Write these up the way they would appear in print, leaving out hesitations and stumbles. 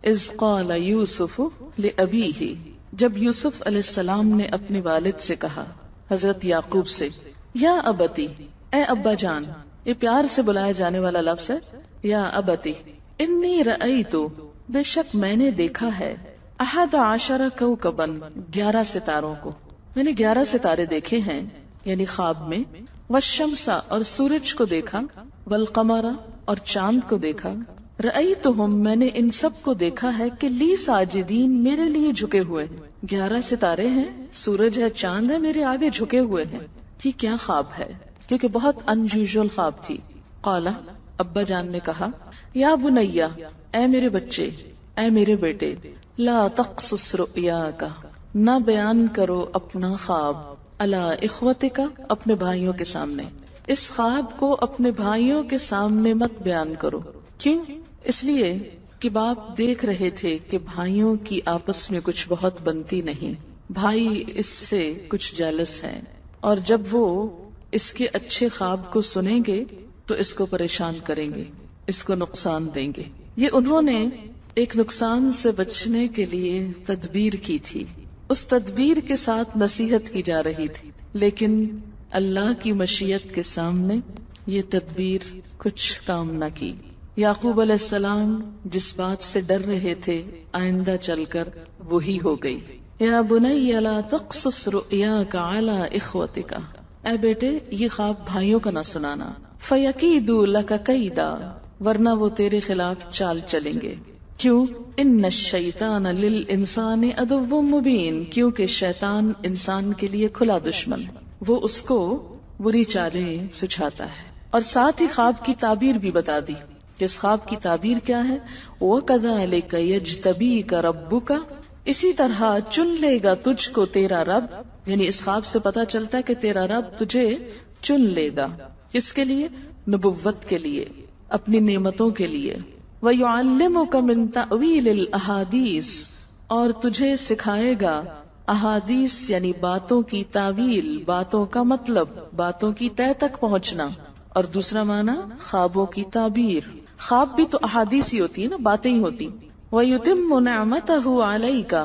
اذ قال یوسف لأبیہ، جب یوسف علیہ السلام نے اپنے والد سے کہا، حضرت یعقوب سے، یا ابتی، اے ابا جان، یہ پیار سے بلایا جانے والا لفظ ہے، یا ابتی، انی رأیت، بے شک میں نے دیکھا ہے، 11 کوكبا، 11 ستاروں کو، میں نے 11 ستارے دیکھے ہیں، یعنی خواب میں، والشمس، اور سورج کو دیکھا، والقمر، اور چاند کو دیکھا، رأیتہم، میں نے ان سب کو دیکھا ہے کہ لی ساجدین، میرے لیے جھکے ہوئے ہیں، 11 ستارے ہیں، سورج ہے، چاند ہے، میرے آگے جھکے ہوئے ہیں، یہ کیا خواب ہے؟ کیونکہ بہت انیوژل خواب تھی۔ قال، ابا جان نے کہا، یا بنیا، اے میرے بچے، اے میرے بیٹے، لا تقصص رؤیاک، نہ بیان کرو اپنا خواب، علی اخوتک، اپنے بھائیوں کے سامنے، اس خواب کو اپنے بھائیوں کے سامنے مت بیان کرو۔ کیوں؟ اس لیے کہ باپ دیکھ رہے تھے کہ بھائیوں کی آپس میں کچھ بہت بنتی نہیں، بھائی اس سے کچھ جیلس ہیں، اور جب وہ اس کے اچھے خواب کو سنیں گے تو اس کو پریشان کریں گے، اس کو نقصان دیں گے۔ یہ انہوں نے ایک نقصان سے بچنے کے لیے تدبیر کی تھی، اس تدبیر کے ساتھ نصیحت کی جا رہی تھی، لیکن اللہ کی مشیت کے سامنے یہ تدبیر کچھ کام نہ کی۔ یعقوب علیہ السلام جس بات سے ڈر رہے تھے آئندہ چل کر وہی ہو گئی۔ یا بنی لا تقصص رؤیاک علی اخوتک، اے بیٹے یہ خواب بھائیوں کا نہ سنانا، فیکیدوا لک کیدا، ورنہ وہ تیرے خلاف چال چلیں گے۔ کیوں؟ ان الشیطان للانسان عدو مبین، کیونکہ شیطان انسان کے لیے کھلا دشمن، وہ اس کو بری چالیں سجھاتا ہے۔ اور ساتھ ہی خواب کی تعبیر بھی بتا دی کہ اس خواب کی تعبیر کیا ہے، وَكَذَلِكَ يَجْتَبِيكَ رَبُّكَ، اسی طرح چن لے گا تجھ کو تیرا رب، یعنی اس خواب سے پتا چلتا ہے کہ تیرا رب تجھے چن لے گا، کس کے لیے؟ نبوت کے لیے، اپنی نعمتوں کے لیے۔ وَيُعَلِّمُكَ مِن تَأْوِيلِ الْأَحَادِيثِ، اور تجھے سکھائے گا احادیث یعنی باتوں کی تعویل، باتوں کا مطلب، باتوں کی تہ تک پہنچنا، اور دوسرا معنی خوابوں کی تعبیر۔ خواب بھی تو احادیث ہی ہوتی ہے نا، باتیں ہی ہوتی۔ وَيُتِمُّ نِعْمَتَهُ عَلَيْكَ،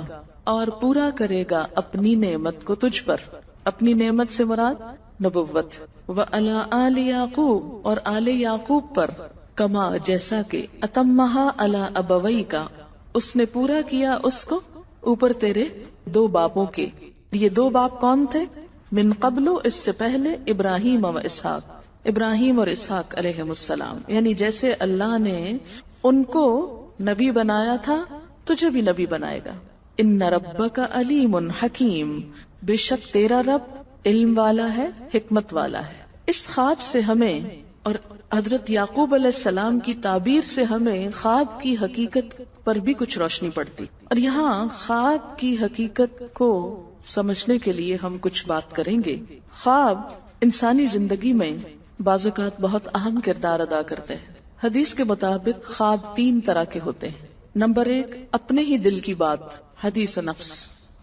اور پورا کرے گا اپنی نعمت کو تجھ پر، اپنی نعمت سے مراد نبوت۔ وَعَلَىٰ آلِ یعقوب، اور آل یعقوب پر، کما جیسا کہ أَتَمَّهَا عَلَىٰ أَبَوَيْكَ، اس نے پورا کیا اس کو اوپر تیرے 2 باپوں کے۔ یہ 2 باپ کون تھے؟ من قبل، اس سے پہلے، ابراہیم و اسحاق، ابراہیم اور اسحاق علیہم السلام، یعنی جیسے اللہ نے ان کو نبی بنایا تھا تجھے بھی نبی بنائے گا۔ ان ربک علیم حکیم، بے شک تیرا رب علم والا ہے، حکمت والا ہے۔ اس خواب سے ہمیں اور حضرت یعقوب علیہ السلام کی تعبیر سے ہمیں خواب کی حقیقت پر بھی کچھ روشنی پڑتی، اور یہاں خواب کی حقیقت کو سمجھنے کے لیے ہم کچھ بات کریں گے۔ خواب انسانی زندگی میں بعض اوقات بہت اہم کردار ادا کرتے ہیں۔ حدیث کے مطابق خواب 3 طرح کے ہوتے ہیں۔ نمبر 1، اپنے ہی دل کی بات، حدیث نفس،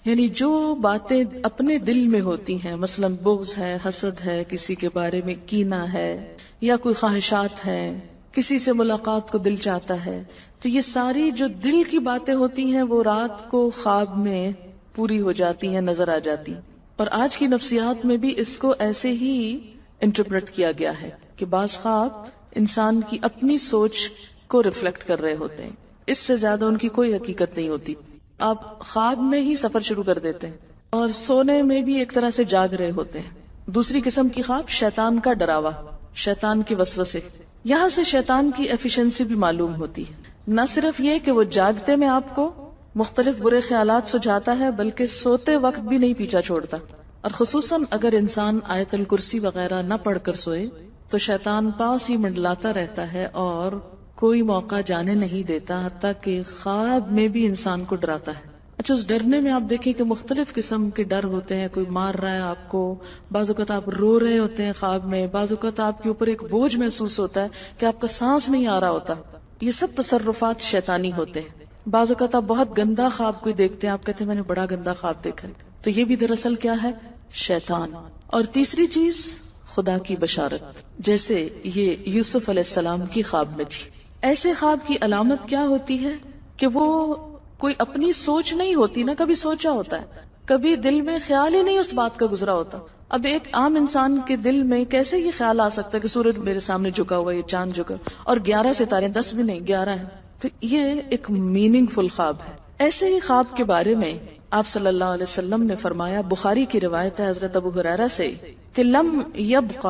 یعنی جو باتیں اپنے دل میں ہوتی ہیں، مثلا بغض ہے، حسد ہے، کسی کے بارے میں کینہ ہے، یا کوئی خواہشات ہیں، کسی سے ملاقات کو دل چاہتا ہے، تو یہ ساری جو دل کی باتیں ہوتی ہیں وہ رات کو خواب میں پوری ہو جاتی ہیں، نظر آ جاتی۔ اور آج کی نفسیات میں بھی اس کو ایسے ہی انٹرپریٹ کیا گیا ہے کہ بعض خواب انسان کی اپنی سوچ کو ریفلیکٹ کر رہے ہوتے ہیں، اس سے زیادہ ان کی کوئی حقیقت نہیں ہوتی۔ آپ خواب میں ہی سفر شروع کر دیتے ہیں اور سونے میں بھی ایک طرح سے جاگ رہے ہوتے ہیں۔ دوسری قسم کی خواب شیطان کا ڈراوا، شیطان کے وسوسے، یہاں سے شیطان کی ایفیشنسی بھی معلوم ہوتی ہے۔ نہ صرف یہ کہ وہ جاگتے میں آپ کو مختلف برے خیالات سجھاتا ہے، بلکہ سوتے وقت بھی نہیں پیچھا چھوڑتا، اور خصوصاً اگر انسان آیت الکرسی وغیرہ نہ پڑھ کر سوئے تو شیطان پاس ہی منڈلاتا رہتا ہے اور کوئی موقع جانے نہیں دیتا، حتیٰ کہ خواب میں بھی انسان کو ڈراتا ہے۔ اچھا، اس ڈرنے میں آپ دیکھیں کہ مختلف قسم کے ڈر ہوتے ہیں، کوئی مار رہا ہے آپ کو، بعض اوقات آپ رو رہے ہوتے ہیں خواب میں، بعض اوقات آپ کے اوپر ایک بوجھ محسوس ہوتا ہے کہ آپ کا سانس نہیں آ رہا ہوتا۔ یہ سب تصرفات شیطانی ہوتے ہیں۔ بعض اوقات آپ بہت گندا خواب کوئی دیکھتے ہیں، آپ کہتے ہیں میں نے بڑا گندا خواب دیکھا، تو یہ بھی دراصل کیا ہے؟ شیطان۔ اور تیسری چیز خدا کی بشارت، جیسے یہ یوسف علیہ السلام کی خواب میں تھی۔ ایسے خواب کی علامت کیا ہوتی ہے کہ وہ کوئی اپنی سوچ نہیں ہوتی نا، کبھی سوچا ہوتا ہے، کبھی دل میں خیال ہی نہیں اس بات کا گزرا ہوتا. اب ایک عام انسان کے دل میں کیسے یہ خیال آ سکتا ہے کہ سورج میرے سامنے جھکا ہوا ہے، یہ چاند جھکا، اور 11 ستارے، 10 بھی نہیں 11 ہیں. تو یہ ایک میننگ فل خواب ہے. ایسے ہی خواب کے بارے میں آپ صلی اللہ علیہ وسلم نے فرمایا، بخاری کی روایت ہے حضرت ابو ہریرہ سے، کہ لم یبق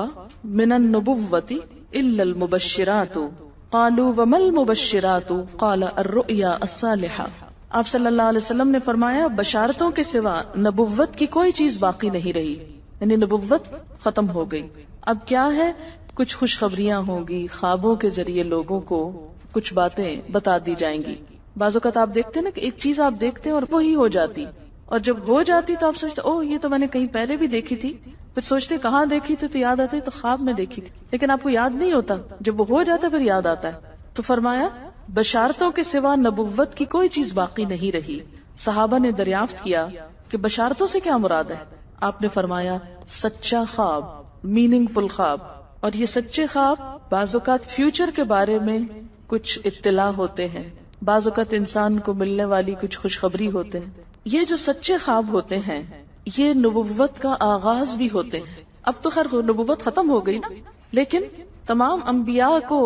من النبوۃ الا المبشرات. قالوا وما المبشرات؟ قال الرؤیا الصالحہ. آپ صلی اللہ علیہ وسلم نے فرمایا، بشارتوں کے سوا نبوت کی کوئی چیز باقی نہیں رہی، یعنی نبوت ختم ہو گئی. اب کیا ہے؟ کچھ خوشخبریاں ہوں گی، خوابوں کے ذریعے لوگوں کو کچھ باتیں بتا دی جائیں گی. بعض اوقات آپ دیکھتے ہیں نا کہ ایک چیز آپ دیکھتے ہیں اور وہی ہو جاتی، اور جب ہو جاتی تو آپ سوچتے اوہ یہ تو میں نے کہیں پہلے بھی دیکھی تھی، پھر سوچتے کہاں دیکھی تھی، تو یاد آتی تو خواب میں دیکھی تھی، لیکن آپ کو یاد نہیں ہوتا. جب وہ ہو جاتا پھر یاد آتا ہے. تو فرمایا بشارتوں کے سوا نبوت کی کوئی چیز باقی نہیں رہی. صحابہ نے دریافت کیا کہ بشارتوں سے کیا مراد ہے؟ آپ نے فرمایا سچا خواب، میننگ فل خواب. اور یہ سچے خواب بعض اوقات فیوچر کے بارے میں کچھ اطلاع ہوتے ہیں، بعض اوقات انسان کو ملنے والی کچھ خوشخبری ہوتے ہیں. یہ جو سچے خواب ہوتے ہیں یہ نبوت کا آغاز بھی ہوتے ہیں. اب تو خیر نبوت ختم ہو گئی نا، لیکن تمام انبیاء کو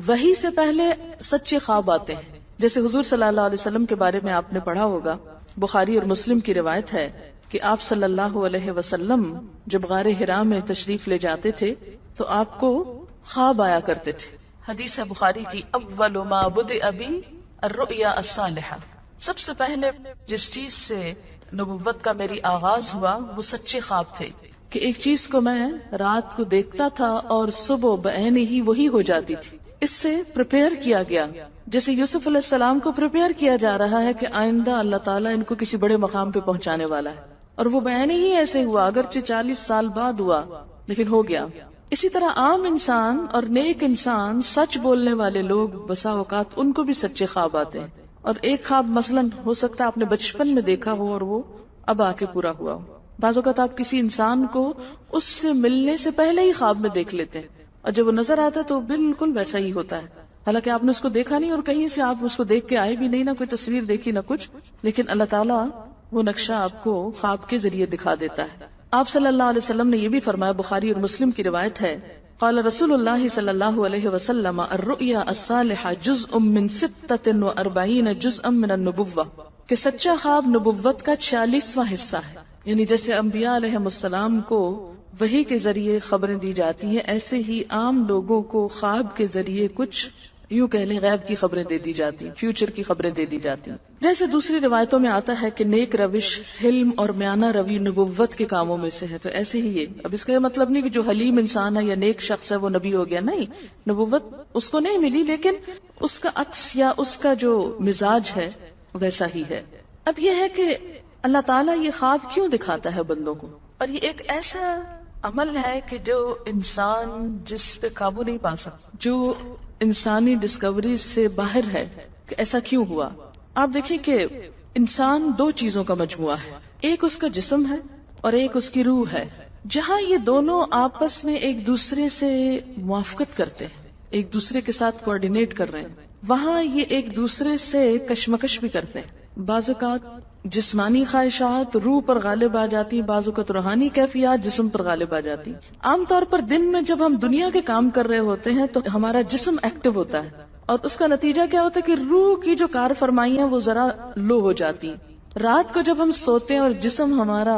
وحی سے پہلے سچے خواب آتے ہیں. جیسے حضور صلی اللہ علیہ وسلم کے بارے میں آپ نے پڑھا ہوگا، بخاری اور مسلم کی روایت ہے کہ آپ صلی اللہ علیہ وسلم جب غار حرا میں تشریف لے جاتے تھے تو آپ کو خواب آیا کرتے تھے. حدیث ہے بخاری کی، اول ما بدأ بی الرؤیا الصالحہ. سب سے پہلے جس چیز سے نبوت کا میری آغاز ہوا وہ سچے خواب تھے، کہ ایک چیز کو میں رات کو دیکھتا تھا اور صبح بعین ہی وہی ہو جاتی تھی. اس سے پریپیئر کیا گیا، جیسے یوسف علیہ السلام کو پریپیئر کیا جا رہا ہے کہ آئندہ اللہ تعالیٰ ان کو کسی بڑے مقام پہ پہنچانے والا ہے، اور وہ بعین ہی ایسے ہوا، اگرچہ 40 سال بعد ہوا لیکن ہو گیا. اسی طرح عام انسان اور نیک انسان، سچ بولنے والے لوگ، بسا اوقات ان کو بھی سچے خواب آتے ہیں. اور ایک خواب مثلاً ہو سکتا ہے آپ نے بچپن میں دیکھا ہو اور وہ اب آ کے پورا ہوا ہو. بعض اوقات آپ کسی انسان کو اس سے ملنے سے پہلے ہی خواب میں دیکھ لیتے ہیں، اور جب وہ نظر آتا ہے تو بالکل ویسا ہی ہوتا ہے، حالانکہ آپ نے اس کو دیکھا نہیں اور کہیں سے آپ اس کو دیکھ کے آئے بھی نہیں، نہ کوئی تصویر دیکھی نہ کچھ، لیکن اللہ تعالیٰ وہ نقشہ آپ کو خواب کے ذریعے دکھا دیتا ہے. آپ صلی اللہ علیہ وسلم نے یہ بھی فرمایا، بخاری اور مسلم کی روایت ہے، قال رسول اللہ صلی اللہ علیہ وسلم الرؤیا الصالحہ جزء من 46 جزءا من النبوہ، کہ سچا خواب نبوت کا 46واں حصہ ہے. یعنی جیسے انبیاء علیہ السلام کو وحی کے ذریعے خبریں دی جاتی ہیں، ایسے ہی عام لوگوں کو خواب کے ذریعے کچھ یوں کہہ لیں غیب کی خبریں دے دی جاتی ہیں، فیوچر کی خبریں دے دی جاتی ہیں. جیسے دوسری روایتوں میں آتا ہے کہ نیک روش، حلم اور میانہ روی نبوت کے کاموں میں سے ہے، تو ایسے ہی یہ. اب اس کا یہ مطلب نہیں کہ جو حلیم انسان ہے یا نیک شخص ہے وہ نبی ہو گیا، نہیں، نبوت اس کو نہیں ملی، لیکن اس کا عکس یا اس کا جو مزاج ہے ویسا ہی ہے. اب یہ ہے کہ اللہ تعالیٰ یہ خواب کیوں دکھاتا ہے بندوں کو، اور یہ ایک ایسا عمل ہے کہ جو انسان جس پہ قابو نہیں پا سکتا، جو انسانی ڈسکوری سے باہر ہے کہ ایسا کیوں ہوا. آپ دیکھیں کہ انسان دو چیزوں کا مجموعہ ہے، ایک اس کا جسم ہے اور ایک اس کی روح ہے. جہاں یہ دونوں آپس میں ایک دوسرے سے موافقت کرتے ہیں، ایک دوسرے کے ساتھ کوآرڈینیٹ کر رہے ہیں، وہاں یہ ایک دوسرے سے کشمکش بھی کرتے ہیں. بعض اوقات جسمانی خواہشات روح پر غالب آ جاتی، بعض اوقات روحانی کیفیات جسم پر غالب آ جاتی. عام طور پر دن میں جب ہم دنیا کے کام کر رہے ہوتے ہیں تو ہمارا جسم ایکٹیو ہوتا ہے، اور اس کا نتیجہ کیا ہوتا ہے کہ روح کی جو کار فرمائیاں وہ ذرا لو ہو جاتی. رات کو جب ہم سوتے ہیں اور جسم ہمارا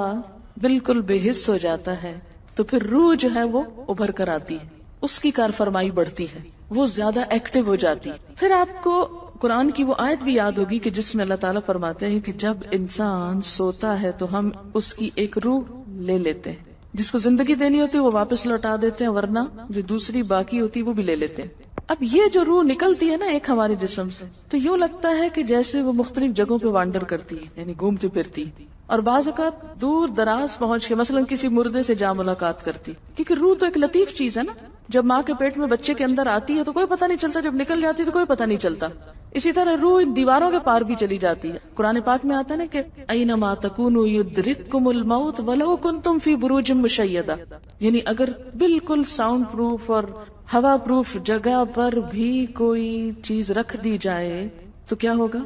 بالکل بے حس ہو جاتا ہے تو پھر روح جو ہے وہ ابھر کر آتی ہے، اس کی کار فرمائی بڑھتی ہے، وہ زیادہ ایکٹیو ہو جاتی. پھر آپ کو قرآن کی وہ آیت بھی یاد ہوگی کہ جس میں اللہ تعالیٰ فرماتے ہیں کہ جب انسان سوتا ہے تو ہم اس کی ایک روح لے لیتے ہیں، جس کو زندگی دینی ہوتی ہے وہ واپس لوٹا دیتے ہیں، ورنہ جو دوسری باقی ہوتی ہے وہ بھی لے لیتے ہیں. اب یہ جو روح نکلتی ہے نا ایک ہمارے جسم سے، تو یوں لگتا ہے کہ جیسے وہ مختلف جگہوں پہ وانڈر کرتی ہے، یعنی گھومتی پھرتی، اور بعض اوقات دور دراز پہنچ کے مثلا کسی مردے سے جا ملاقات کرتی، کیونکہ روح تو ایک لطیف چیز ہے نا. جب ماں کے پیٹ میں بچے کے اندر آتی ہے تو کوئی پتہ نہیں چلتا، جب نکل جاتی ہے تو کوئی پتہ نہیں چلتا. اسی طرح روح دیواروں کے پار بھی چلی جاتی ہے. قرآن پاک میں آتا ہے نا کہ اینما تکونوا یدرککم الموت ولو کنتم فی بروج مشیدہ، یعنی اگر بالکل ساؤنڈ پروف اور ہوا پروف جگہ پر بھی کوئی چیز رکھ دی جائے تو کیا ہوگا؟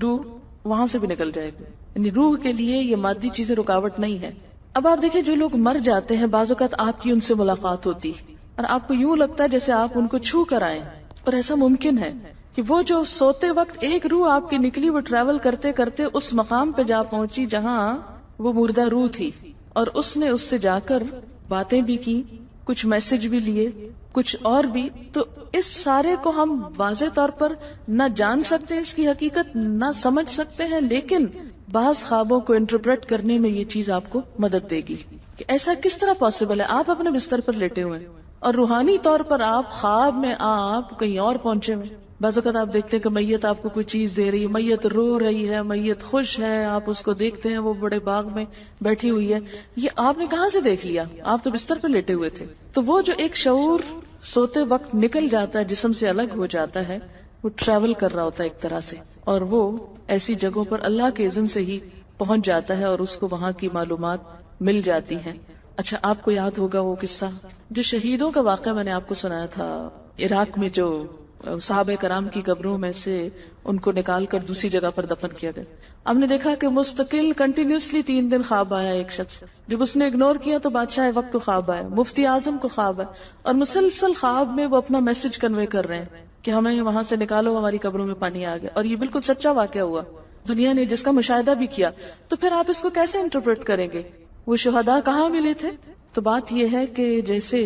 روح وہاں سے بھی نکل جائے گی. یعنی روح کے لیے یہ مادی چیزیں رکاوٹ نہیں ہے. اب آپ دیکھیں جو لوگ مر جاتے ہیں بعض اوقات آپ کی ان سے ملاقات ہوتی اور آپ کو یوں لگتا ہے جیسے آپ ان کو چھو کر آئیں. اور ایسا ممکن ہے کہ وہ جو سوتے وقت ایک روح آپ کی نکلی وہ ٹریول کرتے کرتے اس مقام پہ جا پہنچی جہاں وہ مردہ روح تھی اور اس نے اس سے جا کر باتیں بھی کی, کچھ میسج بھی لیے, کچھ اور بھی. تو اس سارے کو ہم واضح طور پر نہ جان سکتے اس کی حقیقت, نہ سمجھ سکتے ہیں, لیکن بعض خوابوں کو انٹرپریٹ کرنے میں یہ چیز آپ کو مدد دے گی کہ ایسا کس طرح پاسبل ہے. آپ اپنے بستر پر لیٹے ہوئے اور روحانی طور پر آپ خواب میں آپ کہیں اور پہنچے ہوئے. بعض اوقات آپ دیکھتے ہیں کہ میت آپ کو کوئی چیز دے رہی ہے, میت رو رہی ہے, میت خوش ہے, آپ اس کو دیکھتے ہیں وہ بڑے باغ میں بیٹھی ہوئی ہے. یہ آپ نے کہاں سے دیکھ لیا؟ آپ تو بستر پہ لیٹے ہوئے تھے. تو وہ جو ایک شعور سوتے وقت نکل جاتا ہے, جسم سے الگ ہو جاتا ہے, وہ ٹریول کر رہا ہوتا ہے ایک طرح سے, اور وہ ایسی جگہوں پر اللہ کے اذن سے ہی پہنچ جاتا ہے اور اس کو وہاں کی معلومات مل جاتی ہیں. اچھا, آپ کو یاد ہوگا وہ قصہ جو شہیدوں کا واقعہ میں نے آپ کو سنایا تھا, عراق میں جو صحابہ کرام کی قبروں میں سے ان کو نکال کر دوسری جگہ پر دفن کیا گیا. ہم نے دیکھا کہ مستقل کنٹینیوسلی 3 دن خواب آیا ایک شخص, جب اس نے اگنور کیا تو بادشاہ وقت کو خواب آیا, مفتی اعظم کو خواب آیا, اور مسلسل خواب میں وہ اپنا میسج کنوے کر رہے ہیں کہ ہمیں وہاں سے نکالو, ہماری قبروں میں پانی آ گیا. اور یہ بالکل سچا واقعہ ہوا, دنیا نے جس کا مشاہدہ بھی کیا. تو پھر آپ اس کو کیسے انٹرپریٹ کریں گے؟ وہ شہداء کہاں ملے تھے؟ تو بات یہ ہے کہ جیسے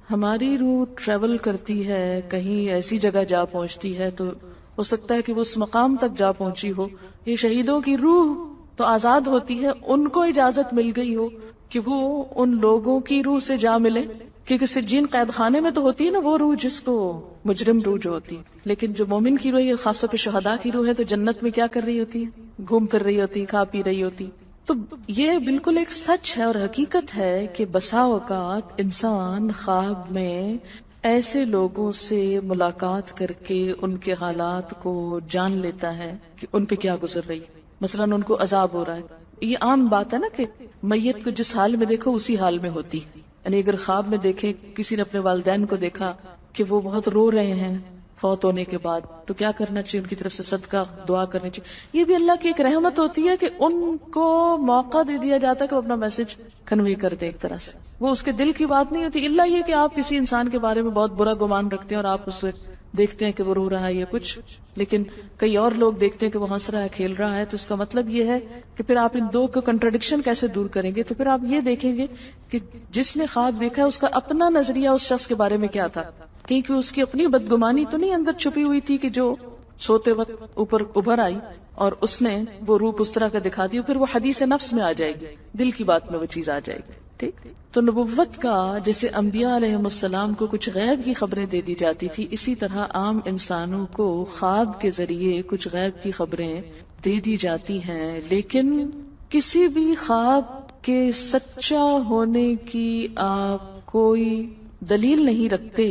ہماری روح ٹریول کرتی ہے, کہیں ایسی جگہ جا پہنچتی ہے, تو ہو سکتا ہے کہ وہ اس مقام تک جا پہنچی ہو. یہ شہیدوں کی روح تو آزاد ہوتی ہے, ان کو اجازت مل گئی ہو کہ وہ ان لوگوں کی روح سے جا ملے, کیونکہ سجین قید خانے میں تو ہوتی ہے نا وہ روح جس کو مجرم روح جو ہوتی, لیکن جو مومن کی روح ہے, خاص طور پہ شہداء کی روح ہے, تو جنت میں کیا کر رہی ہوتی ہے؟ گھوم پھر رہی ہوتی, کھا پی رہی ہوتی. تو یہ بالکل ایک سچ ہے اور حقیقت ہے کہ بسا اوقات انسان خواب میں ایسے لوگوں سے ملاقات کر کے ان کے حالات کو جان لیتا ہے کہ ان پہ کیا گزر رہی. مثلاً ان کو عذاب ہو رہا ہے. یہ عام بات ہے نا کہ میت کو جس حال میں دیکھو اسی حال میں ہوتی. یعنی اگر خواب میں دیکھے کسی نے اپنے والدین کو دیکھا کہ وہ بہت رو رہے ہیں فوت ہونے کے بعد, تو کیا کرنا چاہیے؟ ان کی طرف سے صدقہ دعا کرنی چاہیے. یہ بھی اللہ کی ایک رحمت ہوتی ہے کہ ان کو موقع دے دیا جاتا ہے کہ وہ اپنا میسج کنوے کر دے ایک طرح سے. وہ اس کے دل کی بات نہیں ہوتی, اللہ یہ کہ آپ کسی انسان کے بارے میں بہت برا گمان رکھتے ہیں اور آپ اسے دیکھتے ہیں کہ وہ رو رہا ہے یا کچھ, لیکن کئی اور لوگ دیکھتے ہیں کہ وہ ہنس رہا ہے, کھیل رہا ہے. تو اس کا مطلب یہ ہے کہ پھر آپ ان دو کو کنٹرڈکشن کیسے دور کریں گے؟ تو پھر آپ یہ دیکھیں گے کہ جس نے خواب دیکھا ہے اس کا اپنا نظریہ اس شخص کے بارے میں کیا تھا, کیونکہ اس کی اپنی بدگمانی تو نہیں اندر چھپی ہوئی تھی کہ جو سوتے وقت اوپر ابھر آئی اور اس نے وہ روپ اس طرح کا دکھا دی. پھر وہ حدیث نفس میں آ جائے گی, دل کی بات میں وہ چیز آ جائے گی. ٹھیک, تو نبوت کا جیسے انبیاء علیہ السلام کو کچھ غیب کی خبریں دے دی جاتی تھی, اسی طرح عام انسانوں کو خواب کے ذریعے کچھ غیب کی خبریں دے دی جاتی ہیں. لیکن کسی بھی خواب کے سچا ہونے کی آپ کوئی دلیل نہیں رکھتے.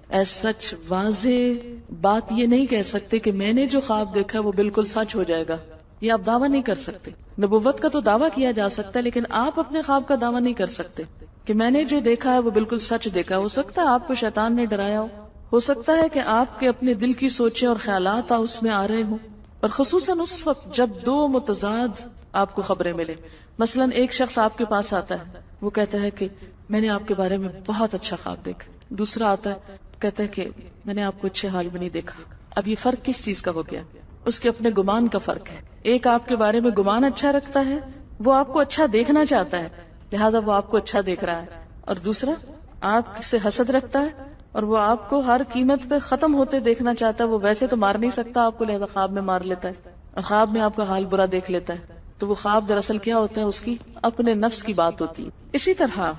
ایس سچ واضح بات یہ نہیں کہہ سکتے کہ میں نے جو خواب دیکھا وہ بالکل سچ ہو جائے گا, یہ آپ دعویٰ نہیں کر سکتے. نبوت کا تو دعویٰ کیا جا سکتا ہے, لیکن آپ اپنے خواب کا دعویٰ نہیں کر سکتے کہ میں نے جو دیکھا ہے وہ بالکل سچ دیکھا. ہو سکتا ہے آپ کو شیطان نے ڈرایا ہو سکتا ہے کہ آپ کے اپنے دل کی سوچیں اور خیالات اس میں آ رہے ہوں, اور خصوصاً اس وقت جب دو متضاد آپ کو خبریں ملے. مثلاً ایک شخص آپ کے پاس آتا ہے, وہ کہتا ہے کہ میں نے آپ کے بارے میں بہت اچھا خواب دیکھا. دوسرا آتا ہے کہتا ہے کہ میں نے آپ کو اچھے حال میں نہیں دیکھا. اب یہ فرق کس چیز کا ہو گیا؟ اس کے اپنے گمان کا فرق ہے. ایک آپ کے بارے میں گمان اچھا رکھتا ہے, وہ آپ کو اچھا دیکھنا چاہتا ہے, لہٰذا وہ آپ کو اچھا دیکھ رہا ہے. اور دوسرا آپ سے حسد رکھتا ہے اور وہ آپ کو ہر قیمت پہ ختم ہوتے دیکھنا چاہتا ہے. وہ ویسے تو مار نہیں سکتا آپ کو, لہذا خواب میں مار لیتا ہے اور خواب میں آپ کا حال برا دیکھ لیتا ہے. تو وہ خواب دراصل کیا ہوتا ہے؟ اس کی اپنے نفس کی بات ہوتی ہے. اسی طرح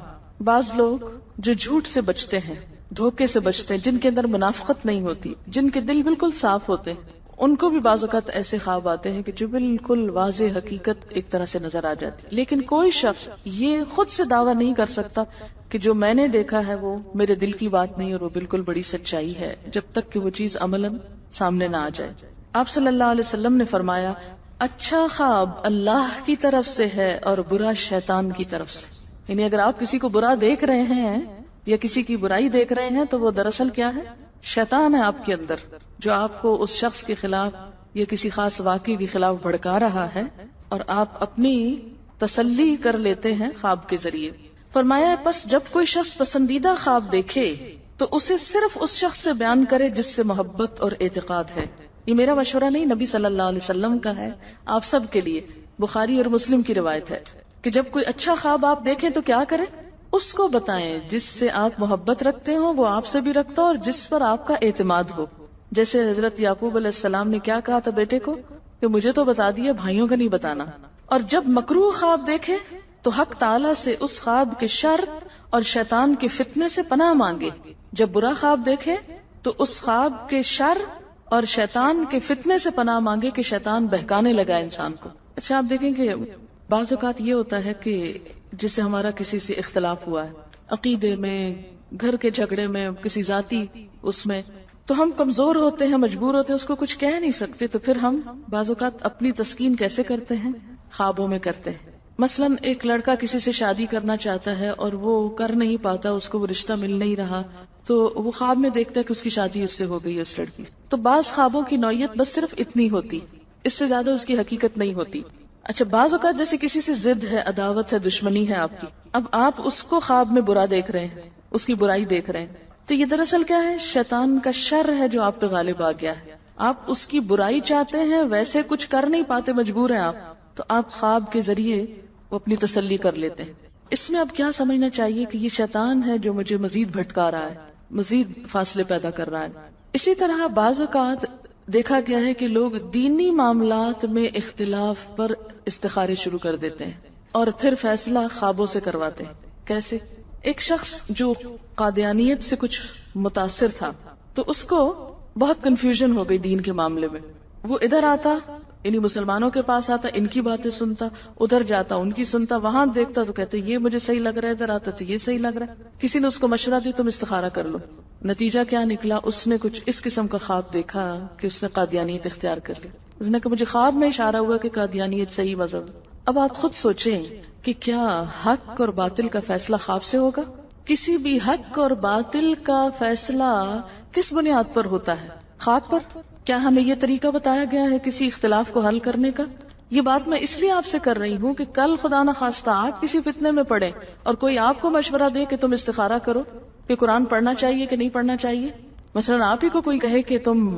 بعض لوگ جو جھوٹ سے بچتے ہیں, دھوکے سے بچتے ہیں, جن کے اندر منافقت نہیں ہوتی, جن کے دل بالکل صاف ہوتے ہیں, ان کو بھی بعض اوقات ایسے خواب آتے ہیں کہ جو بالکل واضح حقیقت ایک طرح سے نظر آ جاتی. لیکن کوئی شخص یہ خود سے دعویٰ نہیں کر سکتا کہ جو میں نے دیکھا ہے وہ میرے دل کی بات نہیں اور وہ بالکل بڑی سچائی ہے, جب تک کہ وہ چیز عملاً سامنے نہ آ جائے. آپ صلی اللہ علیہ وسلم نے فرمایا, اچھا خواب اللہ کی طرف سے ہے اور برا شیطان کی طرف سے. یعنی اگر آپ کسی کو برا دیکھ رہے ہیں یا کسی کی برائی دیکھ رہے ہیں تو وہ دراصل کیا ہے؟ شیطان ہے آپ کے اندر, جو آپ کو اس شخص کے خلاف یہ کسی خاص واقعے کے خلاف بھڑکا رہا ہے اور آپ اپنی تسلی کر لیتے ہیں خواب کے ذریعے. فرمایا پس جب کوئی شخص پسندیدہ خواب دیکھے تو اسے صرف اس شخص سے بیان کرے جس سے محبت اور اعتقاد ہے. یہ میرا مشورہ نہیں، نبی صلی اللہ علیہ وسلم کا ہے آپ سب کے لیے. بخاری اور مسلم کی روایت ہے کہ جب کوئی اچھا خواب آپ دیکھیں تو کیا کریں؟ اس کو بتائیں جس سے آپ محبت رکھتے ہو وہ آپ سے بھی رکھتا اور جس پر آپ کا اعتماد ہو. جیسے حضرت یعقوب علیہ السلام نے کیا کہا تھا بیٹے کو کہ مجھے تو بتا دیا، بھائیوں کا نہیں بتانا. اور جب مکروہ خواب دیکھے تو حق تعالیٰ سے اس خواب کے شر اور شیطان کے فتنے سے پناہ مانگے. جب برا خواب دیکھے تو اس خواب کے شر اور شیطان کے فتنے سے پناہ مانگے کہ شیطان بہکانے لگا انسان کو. اچھا آپ دیکھیں کہ بعض اوقات یہ ہوتا ہے کہ جس سے ہمارا کسی سے اختلاف ہوا ہے، عقیدے میں، گھر کے جھگڑے میں، کسی ذاتی اس میں، تو ہم کمزور ہوتے ہیں، مجبور ہوتے ہیں، اس کو کچھ کہہ نہیں سکتے. تو پھر ہم بعض اوقات اپنی تسکین کیسے کرتے ہیں؟ خوابوں میں کرتے ہیں. مثلا ایک لڑکا کسی سے شادی کرنا چاہتا ہے اور وہ کر نہیں پاتا، اس کو وہ رشتہ مل نہیں رہا، تو وہ خواب میں دیکھتا ہے کہ اس کی شادی اس سے ہو گئی ہے، اس لڑکی. تو بعض خوابوں کی نوعیت بس صرف اتنی ہوتی، اس سے زیادہ اس کی حقیقت نہیں ہوتی. اچھا بعض اوقات جیسے کسی سے ضد ہے، عداوت ہے، دشمنی ہے آپ کی، اب آپ اس کو خواب میں برا دیکھ رہے ہیں، اس کی برائی دیکھ رہے ہیں، تو یہ دراصل کیا ہے؟ شیطان کا شر ہے جو آپ پہ غالب آ گیا ہے. آپ اس کی برائی چاہتے ہیں، ویسے کچھ کر نہیں پاتے، مجبور ہیں آپ، تو آپ خواب کے ذریعے وہ اپنی تسلی کر لیتے ہیں. اس میں اب کیا سمجھنا چاہیے کہ یہ شیطان ہے جو مجھے مزید بھٹکا رہا ہے، مزید فاصلے پیدا کر رہا ہے. اسی طرح بعض اوقات دیکھا گیا ہے کہ لوگ دینی معاملات میں اختلاف پر استخارے شروع کر دیتے ہیں اور پھر فیصلہ خوابوں سے کرواتے ہیں. کیسے؟ ایک شخص جو قادیانیت سے کچھ متاثر تھا تو اس کو بہت کنفیوژن ہو گئی دین کے معاملے میں. وہ ادھر آتا، یعنی مسلمانوں کے پاس آتا، ان کی باتیں سنتا، ادھر جاتا ان کی سنتا، وہاں دیکھتا تو کہتے یہ مجھے صحیح لگ رہا ہے، ادھر آتا تو یہ صحیح لگ رہا ہے. کسی نے اس کو مشورہ دی تم استخارہ کر لو. نتیجہ کیا نکلا؟ اس نے کچھ اس قسم کا خواب دیکھا کہ اس نے قادیانیت اختیار کر لی. اس نے کہا مجھے خواب میں اشارہ ہوا کہ قادیانیت صحیح مذہب. اب آپ خود سوچیں کہ کیا حق اور باطل کا فیصلہ خواب سے ہوگا؟ کسی بھی حق اور باطل کا فیصلہ کس بنیاد پر ہوتا ہے؟ خواب پر. کیا ہمیں یہ طریقہ بتایا گیا ہے کسی اختلاف کو حل کرنے کا؟ یہ بات میں اس لیے آپ سے کر رہی ہوں کہ کل خدا نہ خواستہ آپ کسی فتنے میں پڑے اور کوئی آپ کو مشورہ دے کہ تم استخارہ کرو کہ قرآن پڑھنا چاہیے کہ نہیں پڑھنا چاہیے. مثلا آپ ہی کو کوئی کہے کہ تم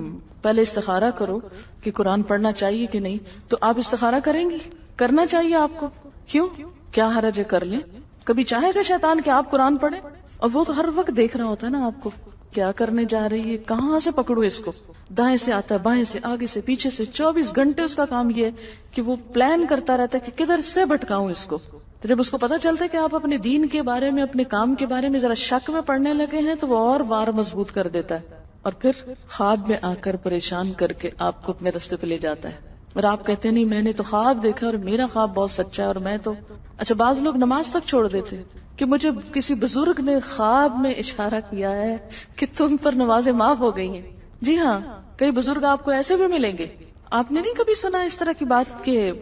پہلے استخارہ کرو کہ قرآن پڑھنا چاہیے کہ نہیں، تو آپ استخارہ کریں گی؟ کرنا چاہیے آپ کو. کیوں؟ کیا حرج ہے؟ کر لیں. کبھی چاہے گا شیطان کہ آپ قرآن پڑھیں؟ اور وہ تو ہر وقت دیکھ رہا ہوتا ہے نا آپ کو کیا کرنے جا رہی ہے، کہاں سے پکڑو اس کو. دائیں سے آتا ہے، بائیں سے، آگے سے، پیچھے سے، 24 گھنٹے اس کا کام یہ ہے کہ وہ پلان کرتا رہتا ہے کہ کدھر سے بھٹکاؤں اس کو. تو جب اس کو پتا چلتا ہے کہ آپ اپنے دین کے بارے میں، اپنے کام کے بارے میں ذرا شک میں پڑنے لگے ہیں تو وہ اور وار مضبوط کر دیتا ہے اور پھر خواب میں آ کر پریشان کر کے آپ کو اپنے رستے پہ لے جاتا ہے. اور آپ کہتے ہیں نہیں میں نے تو خواب دیکھا اور میرا خواب بہت سچا ہے اور میں تو. اچھا بعض لوگ نماز تک چھوڑ دیتے کہ مجھے کسی بزرگ نے خواب میں اشارہ کیا ہے کہ تم پر نمازیں معاف ہو گئی ہیں. جی ہاں، کئی بزرگ آپ کو ایسے بھی ملیں گے. آپ نے نہیں کبھی سنا اس طرح کی بات کہ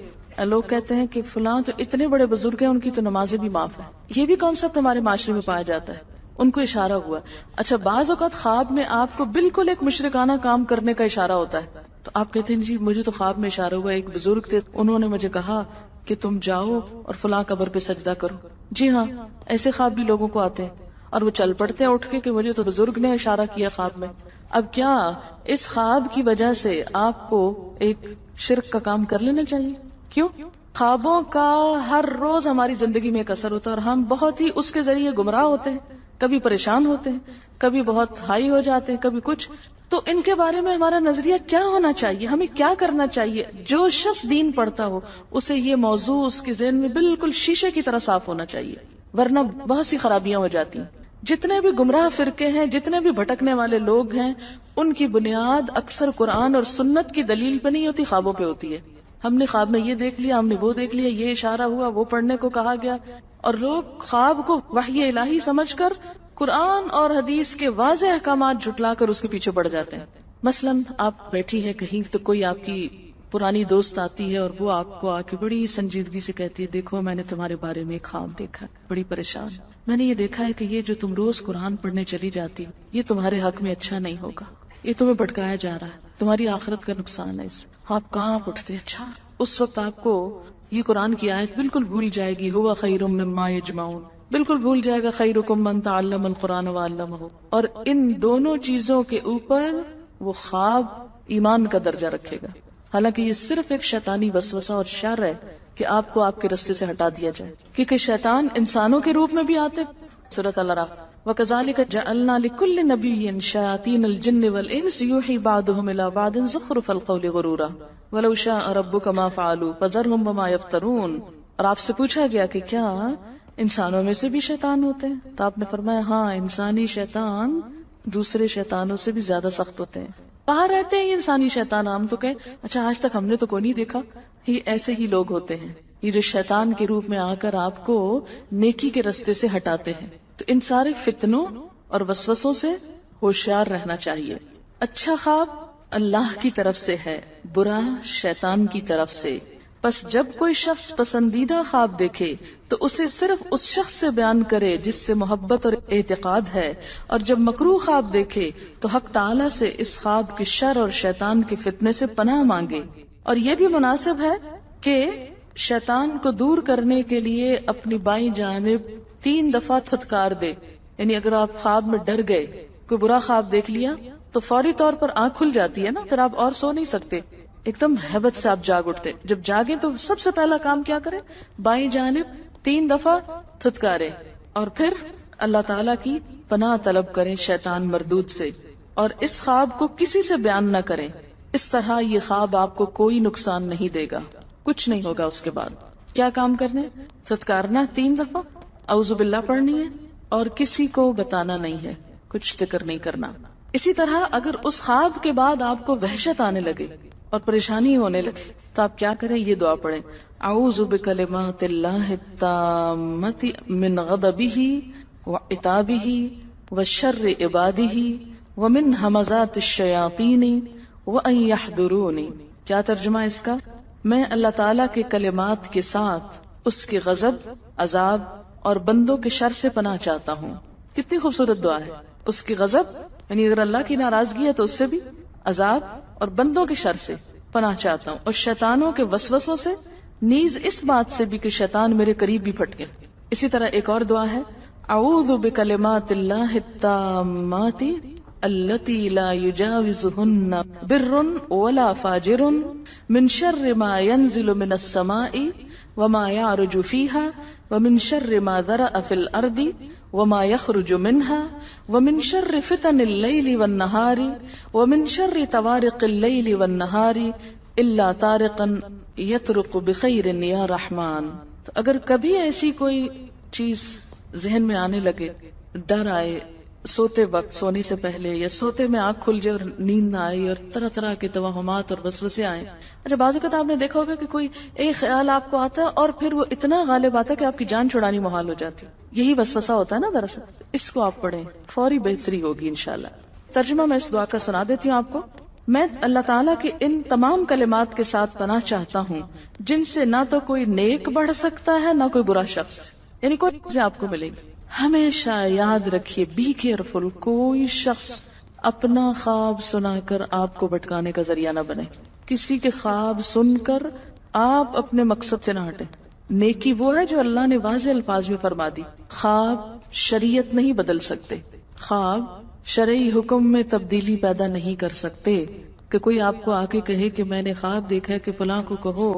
لوگ کہتے ہیں کہ فلاں تو اتنے بڑے بزرگ ہیں، ان کی تو نمازیں بھی معاف ہیں. یہ بھی کانسیپٹ ہمارے معاشرے میں پایا جاتا ہے. ان کو اشارہ ہوا. اچھا بعض اوقات خواب میں آپ کو بالکل ایک مشرکانہ کام کرنے کا اشارہ ہوتا ہے تو آپ کہتے ہیں جی مجھے تو خواب میں اشارہ ہوا، ایک بزرگ تھے انہوں نے مجھے کہا کہ تم جاؤ اور فلاں قبر پہ سجدہ کرو. جی ہاں، ایسے خواب بھی لوگوں کو آتے ہیں اور وہ چل پڑتے ہیں اٹھ کے کہ مجھے تو بزرگ نے اشارہ کیا خواب میں. اب کیا اس خواب کی وجہ سے آپ کو ایک شرک کا کام کر لینا چاہیے؟ کیوں؟ خوابوں کا ہر روز ہماری زندگی میں ایک اثر ہوتا ہے اور ہم بہت ہی اس کے ذریعے گمراہ ہوتے ہیں، کبھی پریشان ہوتے ہیں، کبھی بہت ہائی ہو جاتے ہیں، کبھی کچھ. تو ان کے بارے میں ہمارا نظریہ کیا ہونا چاہیے؟ ہمیں کیا کرنا چاہیے؟ جو شخص دین پڑھتا ہو اسے یہ موضوع اس کے ذہن میں بالکل شیشے کی طرح صاف ہونا چاہیے، ورنہ بہت سی خرابیاں ہو جاتی ہیں. جتنے بھی گمراہ فرقے ہیں، جتنے بھی بھٹکنے والے لوگ ہیں، ان کی بنیاد اکثر قرآن اور سنت کی دلیل پہ نہیں ہوتی، خوابوں پہ ہوتی ہے. ہم نے خواب میں یہ دیکھ لیا، ہم نے وہ دیکھ لیا، یہ اشارہ ہوا، وہ پڑھنے کو کہا گیا، اور لوگ خواب کو وحی الہی سمجھ کر قرآن اور حدیث کے واضح احکامات جھٹلا کر اس کے پیچھے پڑ جاتے ہیں. مثلا آپ بیٹھی ہیں کہیں تو کوئی آپ کی پرانی دوست آتی ہے اور وہ آپ کو آ کے بڑی سنجیدگی سے کہتی ہے دیکھو میں نے تمہارے بارے میں ایک خواب دیکھا، بڑی پریشان، میں نے یہ دیکھا ہے کہ یہ جو تم روز قرآن پڑھنے چلی جاتی یہ تمہارے حق میں اچھا نہیں ہوگا، یہ تمہیں بھٹکایا جا رہا ہے. تمہاری آخرت کا نقصان ہے اس میں۔ آپ کہاں اٹھتے؟ اچھا اس وقت آپ کو یہ قرآن کی آیت بالکل بھول جائے گی، ہوا خیر مما یجمعون، بالکل بھول جائے گا خیرکم من تعلم القرآن وعلمہ، اور ان دونوں چیزوں کے اوپر وہ خواب ایمان کا درجہ رکھے گا۔ حالانکہ یہ صرف ایک شیطانی وسوسہ اور شر ہے کہ آپ کو آپ کے رستے سے ہٹا دیا جائے، کیونکہ شیطان انسانوں کے روپ میں بھی آتے۔ سورۃ الأعراف وَكَذَلِكَ جَعَلْنَا لِكُلِّ نَبِيٍّ شَيَاطِينَ الْجِنِّ وَالْإِنسِ يُوحِي بَعْضُهُمْ إِلَى بَعْضٍ زُخْرُفَ الْقَوْلِ غُرُورًا وَلَوْ شَاءَ رَبُّكَ مَا فَعَلُوا فَذَرْهُمْ وَمَا يَفْتَرُونَ۔ اور آپ سے پوچھا گیا کہ کیا انسانوں میں سے بھی شیطان ہوتے ہیں؟ تو آپ نے فرمایا ہاں، انسانی شیطان دوسرے شیطانوں سے بھی زیادہ سخت ہوتے ہیں۔ کہاں رہتے ہیں یہ انسانی شیطان؟ ہم تو کہیں اچھا آج تک ہم نے تو کوئی نہیں دیکھا۔ یہ ایسے ہی لوگ ہوتے ہیں، یہ جو شیطان کے روپ میں آ کر آپ کو نیکی کے رستے سے ہٹاتے ہیں۔ تو ان سارے فتنوں اور وسوسوں سے ہوشیار رہنا چاہیے۔ اچھا خواب اللہ کی طرف سے ہے، برا شیطان کی طرف سے۔ پس جب کوئی شخص پسندیدہ خواب دیکھے تو اسے صرف اس شخص سے بیان کرے جس سے محبت اور اعتقاد ہے، اور جب مکروہ خواب دیکھے تو حق تعالیٰ سے اس خواب کے شر اور شیطان کے فتنے سے پناہ مانگے۔ اور یہ بھی مناسب ہے کہ شیطان کو دور کرنے کے لیے اپنی بائیں جانب 3 دفعہ تھتکار دے۔ یعنی اگر آپ خواب میں ڈر گئے، کوئی برا خواب دیکھ لیا تو فوری طور پر آنکھ کھل جاتی ہے نا، پھر آپ اور سو نہیں سکتے، ایک دم ہیبت سے آپ جاگ اٹھتے۔ جب جاگیں تو سب سے پہلا کام کیا کریں؟ بائیں جانب 3 دفعہ تھتکارے، اور پھر اللہ تعالیٰ کی پناہ طلب کریں شیطان مردود سے، اور اس خواب کو کسی سے بیان نہ کریں۔ اس طرح یہ خواب آپ کو کوئی نقصان نہیں دے گا، کچھ نہیں ہوگا۔ اس کے بعد کیا کام کرنے؟ تھتکارنا 3 دفعہ، اعوذ باللہ پڑھنی ہے، اور کسی کو بتانا نہیں ہے، کچھ ذکر نہیں کرنا۔ اسی طرح اگر اس خواب کے بعد آپ کو وحشت آنے لگے اور پریشانی ہونے لگے تو آپ کیا کریں؟ یہ دعا پڑھیں، اعوذ بکلمات اللہ التامۃ من غضبہ وعتابہ وشر عبادہ ومن ہمزات الشیاطین وان یحضرون۔ کیا ترجمہ اس کا؟ میں اللہ تعالیٰ کے کلمات کے ساتھ اس کے غضب، عذاب اور بندوں کے شر سے پناہ چاہتا ہوں۔ کتنی خوبصورت دعا ہے۔ اس کی غضب یعنی اگر اللہ کی ناراضگی ہے تو اس سے بھی، عذاب اور بندوں کے شر سے پناہ چاہتا ہوں، اور شیطانوں کے وسوسوں سے، نیز اس بات سے بھی کہ شیطان میرے قریب بھی پھٹکے۔ اسی طرح ایک اور دعا ہے، اعوذ بکلمات اللہ التامات التی لا یجاوزہن بر ولا فاجر من شر ما ينزل من السماء وما يعرج فيها ومن شر ما ذرأ في الأرض وما يخرج منها ومن شر فتن الليل والنهار ومن شر طوارق الليل والنهار إلا طارقا يطرق بخير يا رحمن۔ تو اگر کبھی ایسی کوئی چیز ذہن میں آنے لگے، ڈر آئے سوتے وقت، سونے سے پہلے، یا سوتے میں آنکھ کھل جائے اور نیند نہ آئے اور طرح طرح کے توہمات اور وسوسے آئیں۔ اچھا بعض اوقات آپ نے دیکھا ہوگا کہ کوئی ایک خیال آپ کو آتا ہے اور پھر وہ اتنا غالب آتا ہے کہ آپ کی جان چھڑانی محال ہو جاتی، یہی وسوسہ ہوتا ہے نا دراصل۔ اس کو آپ پڑھیں، فوری بہتری ہوگی انشاءاللہ۔ ترجمہ میں اس دعا کا سنا دیتی ہوں آپ کو۔ میں اللہ تعالیٰ کے ان تمام کلمات کے ساتھ پناہ چاہتا ہوں جن سے نہ تو کوئی نیک بڑھ سکتا ہے نہ کوئی برا شخص، یعنی کوئی چیزیں آپ کو ملے گی۔ ہمیشہ یاد رکھیے، بی کیئرفل، کوئی شخص اپنا خواب سنا کر آپ کو بھٹکانے کا ذریعہ نہ بنے۔ کسی کے خواب سن کر آپ اپنے مقصد سے نہ ہٹیں۔ نیکی وہ ہے جو اللہ نے واضح الفاظ میں فرما دی۔ خواب شریعت نہیں بدل سکتے، خواب شرعی حکم میں تبدیلی پیدا نہیں کر سکتے کہ کوئی آپ کو آ کے کہے کہ میں نے خواب دیکھا ہے کہ فلاں کو کہو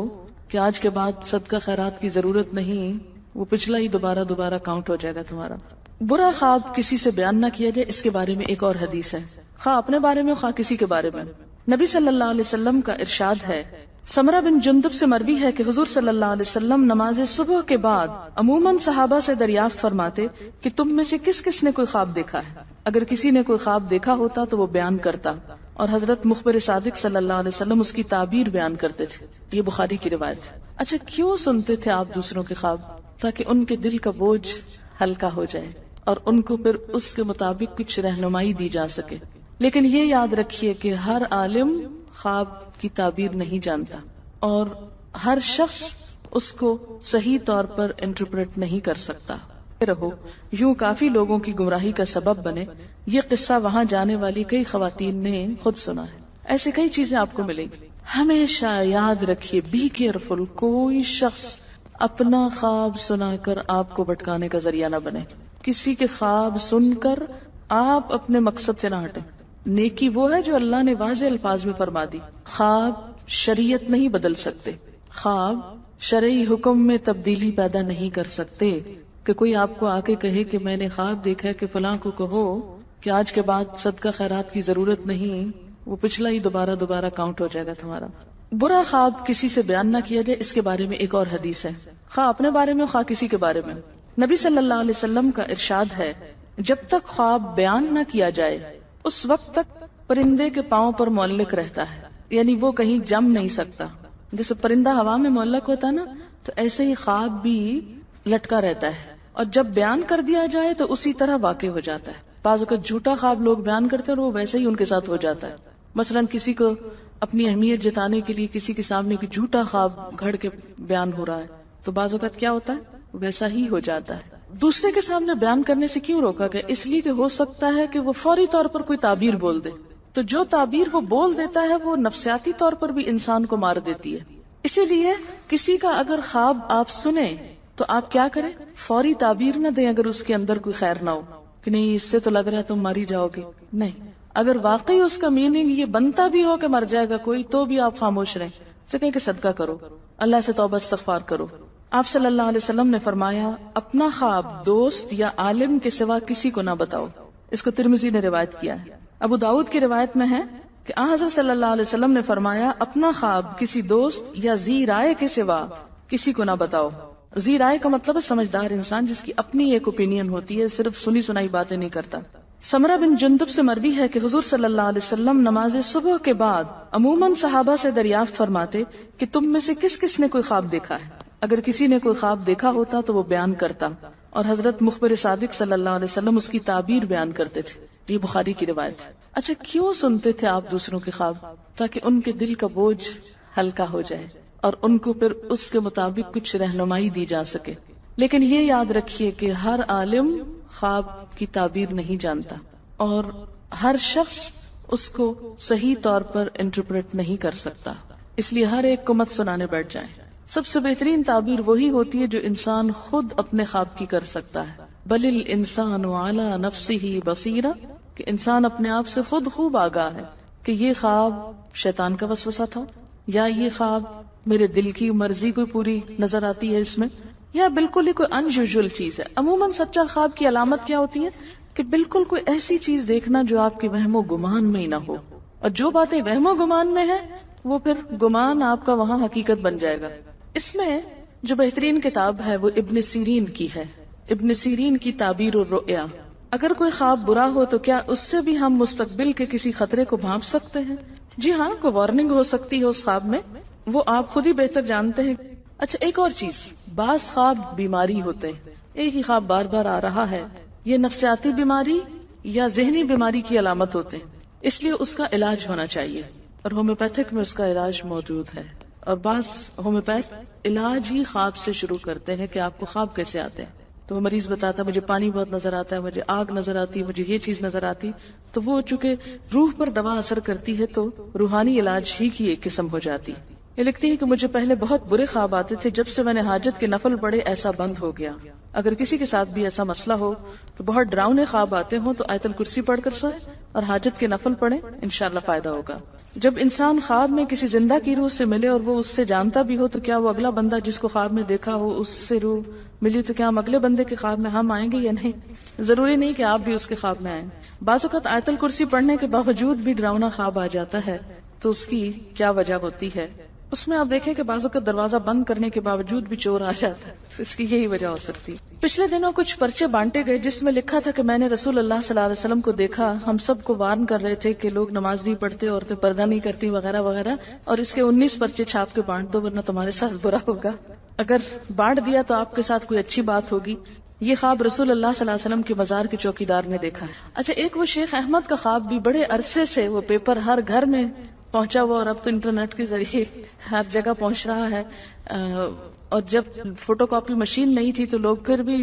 کہ آج کے بعد صدقہ خیرات کی ضرورت نہیں، وہ پچھلا ہی دوبارہ کاؤنٹ ہو جائے گا تمہارا۔ برا خواب کسی سے بیان نہ کیا جائے، اس کے بارے میں ایک اور حدیث ہے، خواہ اپنے بارے میں خواہ کسی کے بارے میں۔ نبی صلی اللہ علیہ وسلم کا ارشاد ہے، سمرہ بن جندب سے مروی ہے کہ حضور صلی اللہ علیہ وسلم نماز صبح کے بعد عموماً صحابہ سے دریافت فرماتے کہ تم میں سے کس کس نے کوئی خواب دیکھا ہے۔ اگر کسی نے کوئی خواب دیکھا ہوتا تو وہ بیان کرتا، اور حضرت مخبر صادق صلی اللہ علیہ وسلم اس کی تعبیر بیان کرتے تھے۔ یہ بخاری کی روایت ہے۔ اچھا کیوں سنتے تھے آپ دوسروں کے خواب؟ تاکہ ان کے دل کا بوجھ ہلکا ہو جائے اور ان کو پھر اس کے مطابق کچھ رہنمائی دی جا سکے۔ لیکن یہ یاد رکھیے کہ ہر عالم خواب کی تعبیر نہیں جانتا، اور ہر شخص اس کو صحیح طور پر انٹرپریٹ نہیں کر سکتا۔ رہو یوں کافی لوگوں کی گمراہی کا سبب بنے۔ یہ قصہ وہاں جانے والی کئی خواتین نے خود سنا ہے۔ ایسے کئی چیزیں آپ کو ملیں گی. ہمیشہ یاد رکھیے، بی کیئرفل، کوئی شخص اپنا خواب سنا کر آپ کو بھٹکانے کا ذریعہ نہ بنے. کسی کے خواب سن کر آپ اپنے مقصد سے نہ ہٹیں. نیکی وہ ہے جو اللہ نے واضح الفاظ میں فرما دی. خواب شریعت نہیں بدل سکتے، خواب شرعی حکم میں تبدیلی پیدا نہیں کر سکتے. کہ کوئی آپ کو آ کے کہے کہ میں نے خواب دیکھا ہے کہ فلاں کو کہو کہ آج کے بعد صدقہ خیرات کی ضرورت نہیں، وہ پچھلا ہی دوبارہ کاؤنٹ ہو جائے گا تمہارا. برا خواب کسی سے بیان نہ کیا جائے. اس کے بارے میں ایک اور حدیث ہے، خواہ اپنے بارے میں خواہ کسی کے بارے میں. نبی صلی اللہ علیہ وسلم کا ارشاد ہے، جب تک خواب بیان نہ کیا جائے اس وقت تک پرندے کے پاؤں پر معلق رہتا ہے، یعنی وہ کہیں جم نہیں سکتا. جیسے پرندہ ہوا میں معلق ہوتا ہے نا، تو ایسے ہی خواب بھی لٹکا رہتا ہے، اور جب بیان کر دیا جائے تو اسی طرح واقع ہو جاتا ہے. بعض اوقات جھوٹا خواب لوگ بیان کرتے ہیں اور وہ ویسے ہی ان کے ساتھ ہو جاتا ہے. مثلا کسی کو اپنی اہمیت جتانے کے لیے کسی کے سامنے کی جھوٹا خواب گھڑ کے بیان ہو رہا ہے، تو بعض اوقات کیا ہوتا ہے، ویسا ہی ہو جاتا ہے. دوسرے کے سامنے بیان کرنے سے کیوں روکا گیا؟ اس لیے کہ ہو سکتا ہے کہ وہ فوری طور پر کوئی تعبیر بول دے، تو جو تعبیر وہ بول دیتا ہے وہ نفسیاتی طور پر بھی انسان کو مار دیتی ہے. اسی لیے کسی کا اگر خواب آپ سنیں تو آپ کیا کریں، فوری تعبیر نہ دیں اگر اس کے اندر کوئی خیر نہ ہو کہ نہیں اس سے تو لگ رہا ہے تم ماری جاؤ گے. نہیں، اگر واقعی اس کا میننگ یہ بنتا بھی ہو کہ مر جائے گا کوئی، تو بھی آپ خاموش رہیں. کہیں کہ صدقہ کرو، اللہ سے توبہ استغفار کرو. آپ صلی اللہ علیہ وسلم نے فرمایا، اپنا خواب دوست یا عالم کے سوا کسی کو نہ بتاؤ. اس کو ترمذی نے روایت کیا ہے. ابو داؤد کی روایت میں ہے کہ حضرت صلی اللہ علیہ وسلم نے فرمایا، اپنا خواب کسی دوست یا ذی رائے کے سوا کسی کو نہ بتاؤ. ذی رائے کا مطلب ہے سمجھدار انسان جس کی اپنی ایک اوپینین ہوتی ہے، صرف سنی سنائی باتیں نہیں کرتا. سمرہ بن جندب سے مروی ہے کہ حضور صلی اللہ علیہ وسلم نماز صبح کے بعد عموماً صحابہ سے دریافت فرماتے کہ تم میں سے کس کس نے کوئی خواب دیکھا ہے. اگر کسی نے کوئی خواب دیکھا ہوتا تو وہ بیان کرتا، اور حضرت مخبر صادق صلی اللہ علیہ وسلم اس کی تعبیر بیان کرتے تھے. یہ بخاری کی روایت. اچھا، کیوں سنتے تھے آپ دوسروں کے خواب؟ تاکہ ان کے دل کا بوجھ ہلکا ہو جائے اور ان کو پھر اس کے مطابق کچھ رہنمائی دی جا سکے. لیکن یہ یاد رکھیے کہ ہر عالم خواب کی تعبیر نہیں جانتا، اور ہر شخص اس کو صحیح طور پر انٹرپریٹ نہیں کر سکتا. اس لیے ہر ایک کو مت سنانے بیٹھ جائیں. سب سے بہترین تعبیر وہی ہوتی ہے جو انسان خود اپنے خواب کی کر سکتا ہے. بل الانسان علی نفسہ بصیرہ، کہ انسان اپنے آپ سے خود خوب آگاہ ہے کہ یہ خواب شیطان کا وسوسہ تھا، یا یہ خواب میرے دل کی مرضی کو پوری نظر آتی ہے اس میں، یا بالکل ہی کوئی انیوژل چیز ہے. عموماً سچا خواب کی علامت کیا ہوتی ہے کہ بالکل کوئی ایسی چیز دیکھنا جو آپ کے وہم و گمان میں ہی نہ ہو، اور جو باتیں وہم و گمان میں ہیں وہ پھر گمان آپ کا وہاں حقیقت بن جائے گا. اس میں جو بہترین کتاب ہے وہ ابن سیرین کی ہے، ابن سیرین کی تعبیر الرؤیا. اگر کوئی خواب برا ہو تو کیا اس سے بھی ہم مستقبل کے کسی خطرے کو بھانپ سکتے ہیں؟ جی ہاں، کوئی وارننگ ہو سکتی ہے اس خواب میں، وہ آپ خود ہی بہتر جانتے ہیں. اچھا، ایک اور چیز، بعض خواب بیماری ہوتے ہیں. ایک ہی خواب بار بار آ رہا ہے، یہ نفسیاتی بیماری یا ذہنی بیماری کی علامت ہوتے ہیں. اس لیے اس کا علاج ہونا چاہیے، اور ہومیوپیتھک میں اس کا علاج موجود ہے. اور بعض ہومیوپیتھ علاج ہی خواب سے شروع کرتے ہیں کہ آپ کو خواب کیسے آتے ہیں. تو وہ مریض بتاتا ہے مجھے پانی بہت نظر آتا ہے، مجھے آگ نظر آتی ہے، مجھے یہ چیز نظر آتی. تو وہ چونکہ روح پر دوا اثر کرتی ہے تو روحانی علاج ہی کی ایک قسم ہو جاتی. یہ لکھتی ہے کہ مجھے پہلے بہت برے خواب آتے تھے، جب سے میں نے حاجت کے نفل پڑھے ایسا بند ہو گیا. اگر کسی کے ساتھ بھی ایسا مسئلہ ہو کہ بہت ڈراؤنے خواب آتے ہوں تو آیت الکرسی پڑھ کر سوئے اور حاجت کے نفل پڑھیں، انشاءاللہ فائدہ ہوگا. جب انسان خواب میں کسی زندہ کی روح سے ملے اور وہ اس سے جانتا بھی ہو تو کیا وہ اگلا بندہ جس کو خواب میں دیکھا ہو اس سے روح ملی تو کیا ہم اگلے بندے کے خواب میں ہم آئیں گے یا نہیں؟ ضروری نہیں کہ آپ بھی اس کے خواب میں آئیں. بعض اوقات آیت الکرسی پڑھنے کے باوجود بھی ڈراؤنا خواب آ جاتا ہے، تو اس کی کیا وجہ ہوتی ہے؟ اس میں آپ دیکھیں کہ بعض اوقات دروازہ بند کرنے کے باوجود بھی چور آ جاتا ہے، اس کی یہی وجہ ہو سکتی. پچھلے دنوں کچھ پرچے بانٹے گئے جس میں لکھا تھا کہ میں نے رسول اللہ صلی اللہ علیہ وسلم کو دیکھا، ہم سب کو وارن کر رہے تھے کہ لوگ نماز نہیں پڑھتے، عورتیں پردہ نہیں کرتی وغیرہ وغیرہ، اور اس کے 19 پرچے چھاپ کے بانٹ دو ورنہ تمہارے ساتھ برا ہوگا. اگر بانٹ دیا تو آپ کے ساتھ کوئی اچھی بات ہوگی. یہ خواب رسول اللہ صلی اللہ علیہ وسلم کے مزار کے چوکیدار نے دیکھا. اچھا، ایک وہ شیخ احمد کا خواب بھی بڑے عرصے سے وہ پیپر ہر گھر میں پہنچا ہوا، اور اب تو انٹرنیٹ کے ذریعے ہر جگہ پہنچ رہا ہے. اور جب فوٹو کاپی مشین نہیں تھی تو لوگ پھر بھی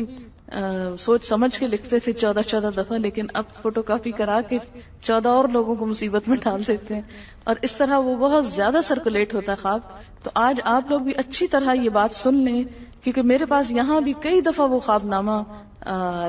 سوچ سمجھ کے لکھتے تھے 14 دفعہ، لیکن اب فوٹو کاپی کرا کے 14 اور لوگوں کو مصیبت میں ڈال دیتے ہیں، اور اس طرح وہ بہت زیادہ سرکولیٹ ہوتا ہے خواب. تو آج آپ لوگ بھی اچھی طرح یہ بات سن لیں، کیونکہ میرے پاس یہاں بھی کئی دفعہ وہ خواب نامہ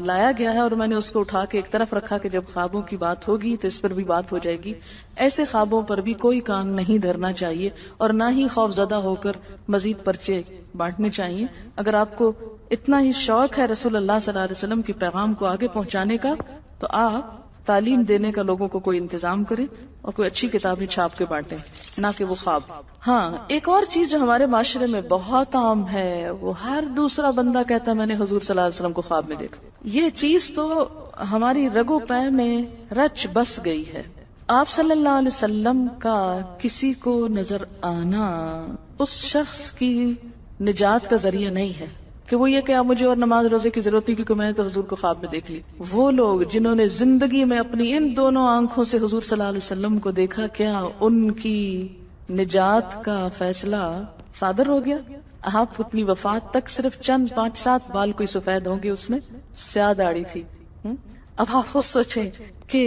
لایا گیا ہے، اور میں نے اس کو اٹھا کے ایک طرف رکھا کہ جب خوابوں کی بات ہوگی تو اس پر بھی بات ہو جائے گی. ایسے خوابوں پر بھی کوئی کام نہیں دھرنا چاہیے، اور نہ ہی خوف زدہ ہو کر مزید پرچے بانٹنے چاہیے. اگر آپ کو اتنا ہی شوق ہے رسول اللہ صلی اللہ علیہ وسلم کے پیغام کو آگے پہنچانے کا، تو آپ تعلیم دینے کا لوگوں کو کوئی انتظام کریں اور کوئی اچھی کتابیں چھاپ کے بانٹیں، نہ کہ وہ خواب. ہاں، ایک اور چیز جو ہمارے معاشرے میں بہت عام ہے، وہ ہر دوسرا بندہ کہتا ہے میں نے حضور صلی اللہ علیہ وسلم کو خواب میں دیکھا. یہ چیز تو ہماری رگو پے میں رچ بس گئی ہے. آپ صلی اللہ علیہ وسلم کا کسی کو نظر آنا اس شخص کی نجات کا ذریعہ نہیں ہے کہ وہ یہ کہ اب مجھے اور نماز روزے کی ضرورت نہیں کیونکہ میں نے تو حضور کو خواب میں دیکھ لی. وہ لوگ جنہوں نے زندگی میں اپنی ان دونوں آنکھوں سے حضور صلی اللہ علیہ وسلم کو دیکھا، کیا ان کی نجات کا فیصلہ صادر ہو گیا؟ آپ اپنی وفات تک صرف چند 5-7 بال کوئی سفید ہوں گے، اس میں سیاہ داڑھی تھی. اب آپ خود سوچیں کہ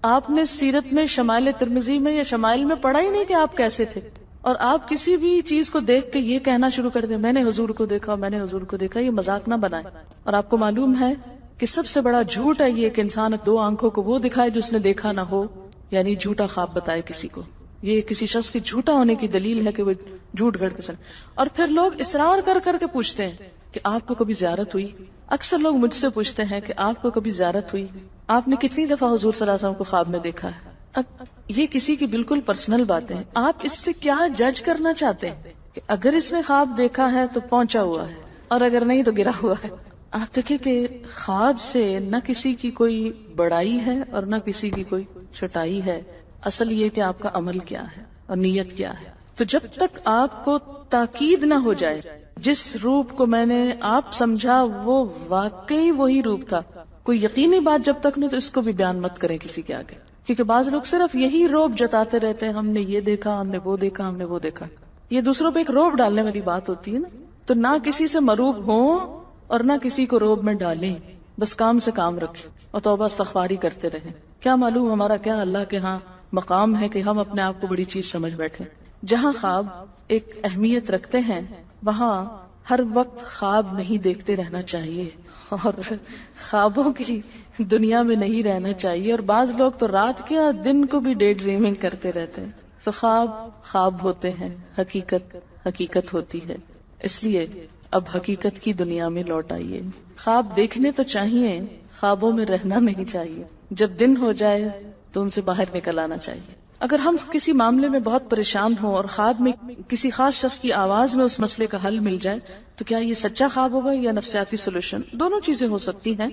آپ نے سیرت میں شمائل ترمذی میں یا شمائل میں پڑھا ہی نہیں کہ آپ کیسے تھے، اور آپ کسی بھی چیز کو دیکھ کے یہ کہنا شروع کر دیں میں نے حضور کو دیکھا، میں نے حضور کو دیکھا. یہ مذاق نہ بنائیں. اور آپ کو معلوم ہے کہ سب سے بڑا جھوٹ ہے یہ کہ انسان 2 آنکھوں کو وہ دکھائے جو اس نے دیکھا نہ ہو، یعنی جھوٹا خواب بتائے کسی کو. یہ کسی شخص کی جھوٹا ہونے کی دلیل ہے کہ وہ جھوٹ گھڑ کے سن. اور پھر لوگ اصرار کر کر کے پوچھتے ہیں کہ آپ کو کبھی زیارت ہوئی؟ اکثر لوگ مجھ سے پوچھتے ہیں کہ آپ کو کبھی زیارت ہوئی؟ آپ نے کتنی دفعہ حضور صلی اللہ علیہ وسلم کو خواب میں دیکھا ہے؟ اب یہ کسی کی بالکل پرسنل باتیں ہیں. آپ اس سے کیا جج کرنا چاہتے ہیں کہ اگر اس نے خواب دیکھا ہے تو پہنچا ہوا ہے، اور اگر نہیں تو گرا ہوا ہے؟ آپ دیکھیں کہ خواب سے نہ کسی کی کوئی بڑائی ہے اور نہ کسی کی کوئی چھٹائی ہے. اصل یہ کہ آپ کا عمل کیا ہے اور نیت کیا ہے. تو جب تک آپ کو تاکید نہ ہو جائے جس روپ کو میں نے آپ سمجھا وہ واقعی وہی روپ تھا، کوئی یقینی بات جب تک نہیں تو اس کو بھی بیان مت کریں کسی کے آگے. کیونکہ بعض لوگ صرف یہی روب جتاتے رہتے ہیں، ہم نے یہ دیکھا، ہم نے وہ دیکھا، ہم نے وہ دیکھا. یہ دوسروں پہ ایک روب ڈالنے والی بات ہوتی ہے نا. تو نہ کسی سے مروب ہوں اور نہ کسی کو روب میں ڈالیں، بس کام سے کام رکھیں اور توبہ استغفاری کرتے رہیں. کیا معلوم ہمارا کیا اللہ کے ہاں مقام ہے کہ ہم اپنے آپ کو بڑی چیز سمجھ بیٹھیں. جہاں خواب ایک اہمیت رکھتے ہیں وہاں ہر وقت خواب نہیں دیکھتے رہنا چاہیے، اور خوابوں کی دنیا میں نہیں رہنا چاہیے. اور بعض لوگ تو رات کیا دن کو بھی ڈے ڈریمنگ کرتے رہتے ہیں. تو خواب خواب ہوتے ہیں، حقیقت حقیقت ہوتی ہے. اس لیے اب حقیقت کی دنیا میں لوٹ آئیے. خواب دیکھنے تو چاہیے، خوابوں میں رہنا نہیں چاہیے. جب دن ہو جائے تو ان سے باہر نکل آنا چاہیے. اگر ہم کسی معاملے میں بہت پریشان ہوں اور خواب میں کسی خاص شخص کی آواز میں اس مسئلے کا حل مل جائے تو کیا یہ سچا خواب ہوگا یا نفسیاتی سولوشن؟ دونوں چیزیں ہو سکتی ہیں.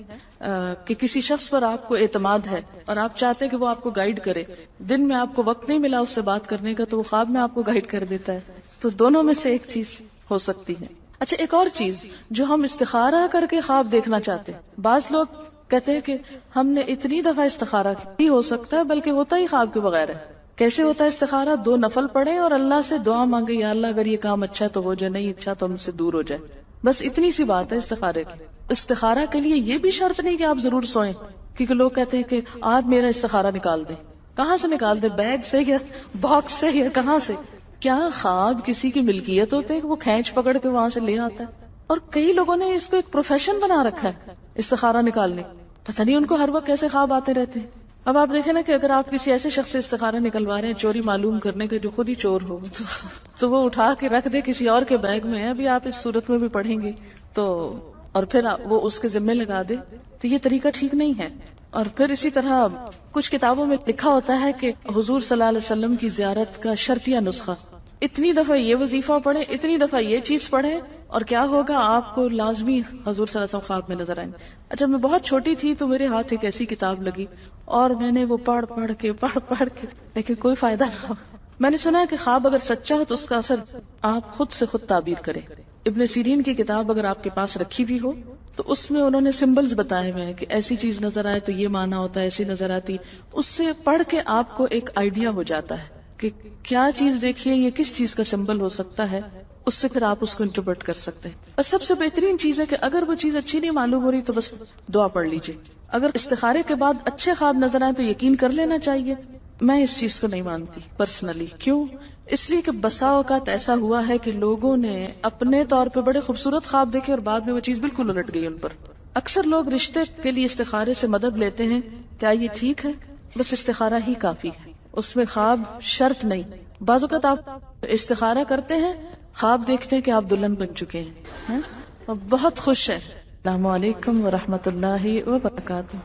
کہ کسی شخص پر آپ کو اعتماد ہے اور آپ چاہتے ہیں کہ وہ آپ کو گائیڈ کرے، دن میں آپ کو وقت نہیں ملا اس سے بات کرنے کا تو وہ خواب میں آپ کو گائیڈ کر دیتا ہے. تو دونوں میں سے ایک چیز ہو سکتی ہے. اچھا، ایک اور چیز جو ہم استخارہ کر کے خواب دیکھنا چاہتے ہیں. بعض لوگ کہتے ہیں کہ ہم نے اتنی دفعہ استخارہ کی، ہو سکتا ہے بلکہ ہوتا ہی خواب کے بغیر ہے. کیسے ہوتا ہے استخارہ؟ 2 نفل پڑھیں اور اللہ سے دعا مانگے، یا اللہ اگر یہ کام اچھا تو ہو جائے، نہیں اچھا تو ہم سے دور ہو جائے. بس اتنی سی بات ہے استخارے کی. استخارہ کے لیے یہ بھی شرط نہیں کہ آپ ضرور سوئیں، کیونکہ لوگ کہتے ہیں کہ آپ میرا استخارہ نکال دیں. کہاں سے نکال دیں؟ بیگ سے یا باکس سے یا کہاں سے؟ کیا خواب کسی کی ملکیت ہوتے ہیں کہ وہ کھینچ پکڑ کے وہاں سے لے آتا ہے؟ اور کئی لوگوں نے اس کو ایک پروفیشن بنا رکھا ہے استخارہ نکالنے. پتہ نہیں ان کو ہر وقت کیسے خواب آتے رہتے ہیں. اب آپ دیکھیں نا کہ اگر آپ کسی ایسے شخص سے استخارہ نکلوا رہے ہیں چوری معلوم کرنے کے جو خود ہی چور ہو تو وہ اٹھا کے رکھ دے کسی اور کے بیگ میں. ابھی آپ اس صورت میں بھی پڑھیں گے تو، اور پھر وہ اس کے ذمہ لگا دے، تو یہ طریقہ ٹھیک نہیں ہے. اور پھر اسی طرح کچھ کتابوں میں لکھا ہوتا ہے کہ حضور صلی اللہ علیہ وسلم کی زیارت کا شرطیہ نسخہ، اتنی دفعہ یہ وظیفہ پڑھیں، اتنی دفعہ یہ چیز پڑھیں، اور کیا ہوگا آپ کو لازمی حضور صلی اللہ علیہ وسلم خواب میں نظر آئیں گے. جب میں بہت چھوٹی تھی تو میرے ہاتھ ایک ایسی کتاب لگی اور میں نے وہ پڑھ کے لیکن کوئی فائدہ نہ ہو. میں نے سنا ہے کہ خواب اگر سچا ہو تو اس کا اثر آپ خود سے خود تعبیر کریں. ابن سیرین کی کتاب اگر آپ کے پاس رکھی بھی ہو تو اس میں انہوں نے سمبلز بتائے ہوئے ہیں کہ ایسی چیز نظر آئے تو یہ معنی ہوتا ہے، ایسی نظر آتی. اس سے پڑھ کے آپ کو ایک آئیڈیا ہو جاتا ہے کہ کیا چیز دیکھیے، یہ کس چیز کا سمبل ہو سکتا ہے. اس سے پھر آپ اس کو انٹرپریٹ کر سکتے ہیں. اور سب سے بہترین چیز ہے کہ اگر وہ چیز اچھی نہیں معلوم ہو رہی تو بس دعا پڑھ لیجیے. اگر استخارے کے بعد اچھے خواب نظر آئے تو یقین کر لینا چاہیے. میں اس چیز کو نہیں مانتی پرسنلی. کیوں؟ اس لیے کہ بسا اوقات ایسا ہوا ہے کہ لوگوں نے اپنے طور پہ بڑے خوبصورت خواب دیکھے اور بعد میں وہ چیز بالکل الٹ گئی ان پر. اکثر لوگ رشتے کے لیے استخارے سے مدد لیتے ہیں. کیا یہ ٹھیک ہے؟ بس استخارہ ہی کافی ہے, اس میں خواب شرط نہیں. بعض اوقات آپ استخارہ کرتے ہیں, خواب دیکھتے ہیں کہ آپ دلہن بن چکے ہیں اور بہت خوش ہیں. السلام علیکم ورحمۃ اللہ وبرکاتہ.